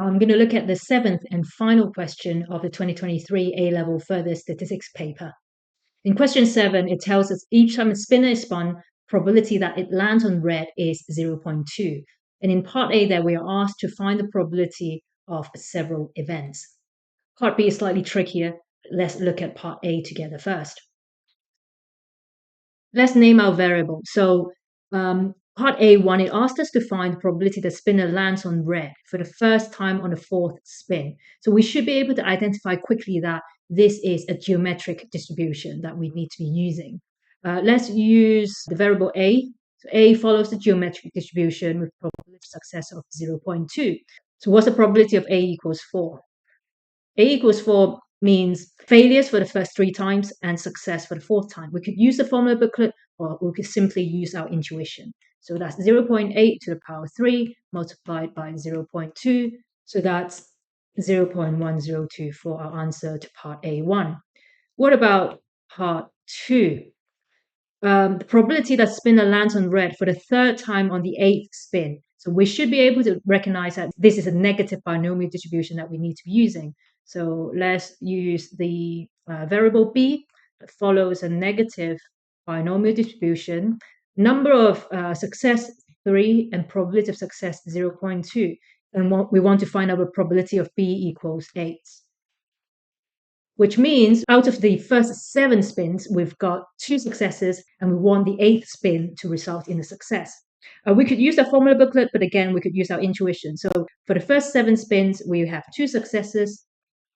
I'm going to look at the seventh and final question of the 2023 A-Level Further Statistics paper. In question 7, it tells us each time a spinner is spun, probability that it lands on red is 0.2. And in part A there, we are asked to find the probability of several events. Part B is slightly trickier. Let's look at part A together first. Let's name our variable. So part A1, it asked us to find the probability the spinner lands on red for the first time on the fourth spin. So we should be able to identify quickly that this is a geometric distribution that we need to be using. Let's use the variable A. So A follows the geometric distribution with probability of success of 0.2. So what's the probability of A equals 4? A equals 4 means failures for the first 3 times and success for the 4th time. We could use the formula booklet or we could simply use our intuition. So that's 0.8 to the power 3 multiplied by 0.2. So that's 0.102 for our answer to part A1. What about part 2? The probability that spinner lands on red for the 3rd time on the 8th spin. So we should be able to recognize that this is a negative binomial distribution that we need to be using. So let's use the variable B that follows a negative binomial distribution. Number of success 3 and probability of success 0.2. And we want to find out the probability of B equals 8. Which means out of the first 7 spins, we've got 2 successes and we want the 8th spin to result in a success. We could use the formula booklet, but again, we could use our intuition. So for the first 7 spins, we have 2 successes.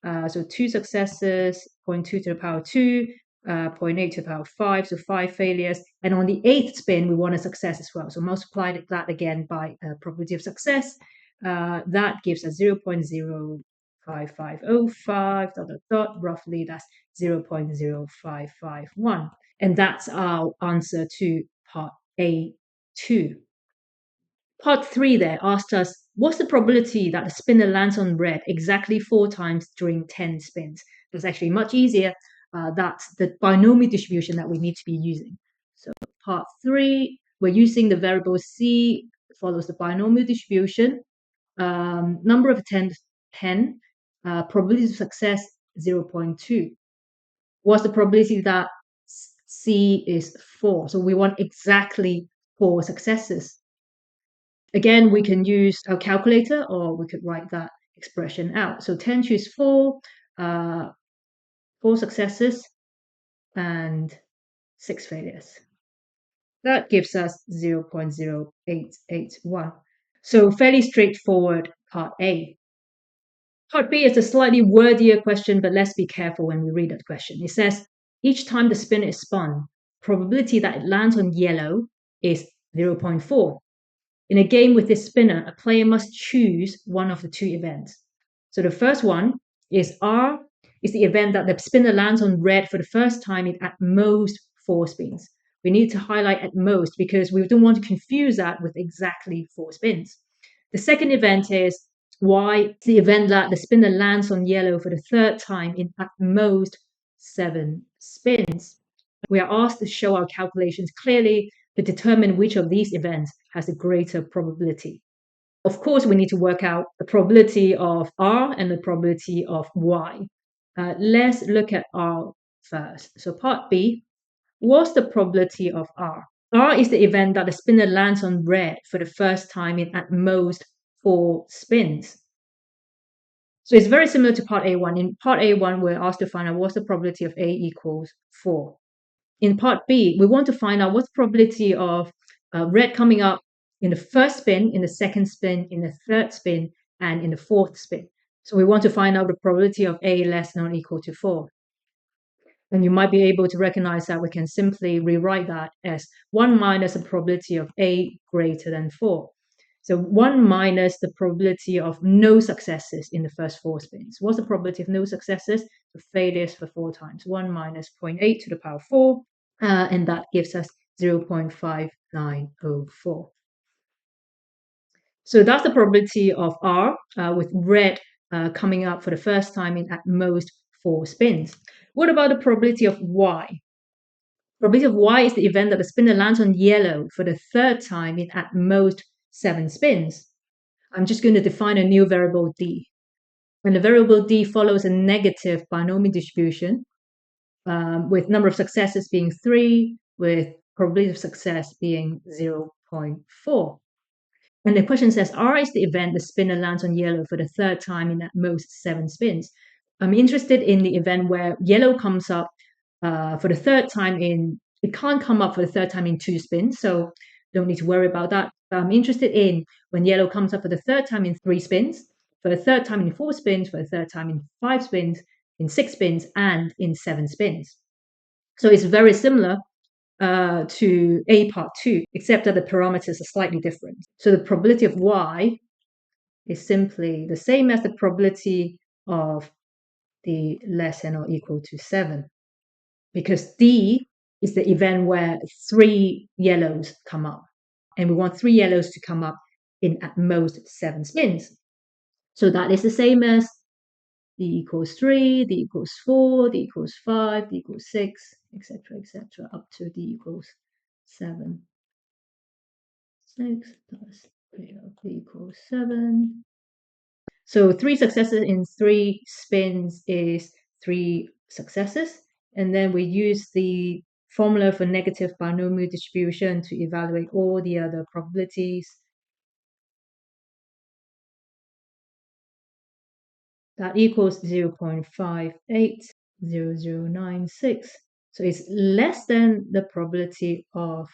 So 2 successes, 0.2 to the power 2, 0.8 to the power 5, so 5 failures. And on the 8th spin, we want a success as well. So multiply that again by probability of success. That gives us 0.05505, roughly that's 0.0551. And that's our answer to part A2. Part 3 there asked us, what's the probability that the spinner lands on red exactly 4 times during 10 spins? It's actually much easier. That's the binomial distribution that we need to be using. So part 3, we're using the variable C, follows the binomial distribution. Number of attempts 10, probability of success 0.2. What's the probability that C is 4? So we want exactly 4 successes. Again, we can use our calculator or we could write that expression out. So 10 choose 4, 4 successes and 6 failures. That gives us 0.0881. So fairly straightforward part A. Part B is a slightly wordier question, but let's be careful when we read that question. It says, each time the spinner is spun, probability that it lands on yellow is 0.4. In a game with this spinner, a player must choose one of the 2 events. So the first one is R, is the event that the spinner lands on red for the first time in at most 4 spins. We need to highlight at most because we don't want to confuse that with exactly 4 spins. The second event is Y, the event that the spinner lands on yellow for the 3rd time in at most 7 spins. We are asked to show our calculations clearly to determine which of these events has a greater probability. Of course, we need to work out the probability of R and the probability of Y. Let's look at R first. So part B, what's the probability of R? R is the event that the spinner lands on red for the first time in at most 4 spins. So it's very similar to part A1. In part A1, we're asked to find out what's the probability of A equals 4. In part B, we want to find out what's the probability of red coming up in the first spin, in the second spin, in the third spin, and in the 4th spin. So we want to find out the probability of A less than or equal to 4. And you might be able to recognize that we can simply rewrite that as 1 minus the probability of A greater than 4. So 1 minus the probability of no successes in the first 4 spins. What's the probability of no successes? So failures for 4 times. 1 minus 0.8 to the power 4, and that gives us 0.5904. So that's the probability of R with red coming up for the first time in at most 4 spins. What about the probability of Y? Probability of Y is the event that the spinner lands on yellow for the 3rd time in at most 7 spins. I'm just going to define a new variable d. And the variable d follows a negative binomial distribution with number of successes being 3, with probability of success being 0.4. And the question says, R is the event the spinner lands on yellow for the third time in at most 7 spins. I'm interested in the event where yellow comes up for the third time it can't come up for the third time in 2 spins, so don't need to worry about that. But I'm interested in when yellow comes up for the third time in 3 spins, for the third time in 4 spins, for the third time in 5 spins, in 6 spins, and in 7 spins. So it's very similar to A part 2, except that the parameters are slightly different. So the probability of Y is simply the same as the probability of the less than or equal to 7, because D is the event where 3 yellows come up, and we want 3 yellows to come up in at most 7 spins. So that is the same as D equals 3, D equals 4, D equals 5, D equals 6, etc., up to D equals 7. 6 plus 3 of D equals 7. So 3 successes in 3 spins is 3 successes. And then we use the formula for negative binomial distribution to evaluate all the other probabilities. That equals 0.580096. So it's less than the probability of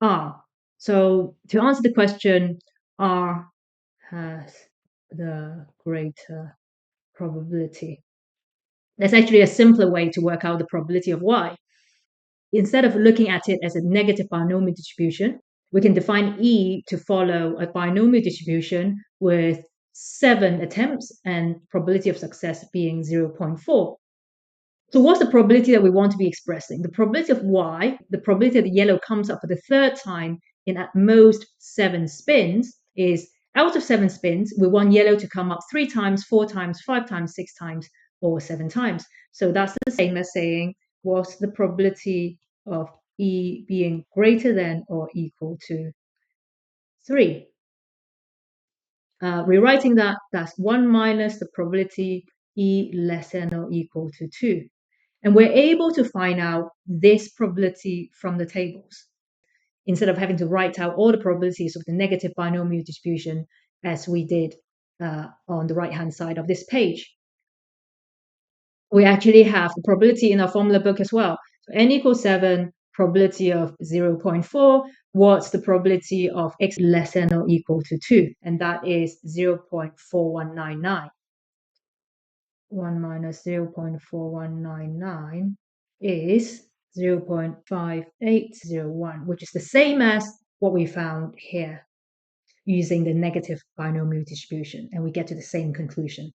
R. So to answer the question, R has the greater probability. There's actually a simpler way to work out the probability of Y. Instead of looking at it as a negative binomial distribution, we can define E to follow a binomial distribution with 7 attempts and probability of success being 0.4. So what's the probability that we want to be expressing? The probability of Y, the probability that the yellow comes up for the third time in at most 7 spins is, out of 7 spins, we want yellow to come up 3 times, 4 times, 5 times, 6 times, or 7 times. So that's the same as saying, what's the probability of E being greater than or equal to 3? Rewriting that, that's 1 minus the probability E less than or equal to 2. And we're able to find out this probability from the tables, instead of having to write out all the probabilities of the negative binomial distribution as we did on the right-hand side of this page. We actually have the probability in our formula book as well. So n equals 7, probability of 0.4. What's the probability of x less than or equal to 2? And that is 0.4199. 1 minus 0.4199 is 0.5801, which is the same as what we found here using the negative binomial distribution, and we get to the same conclusion.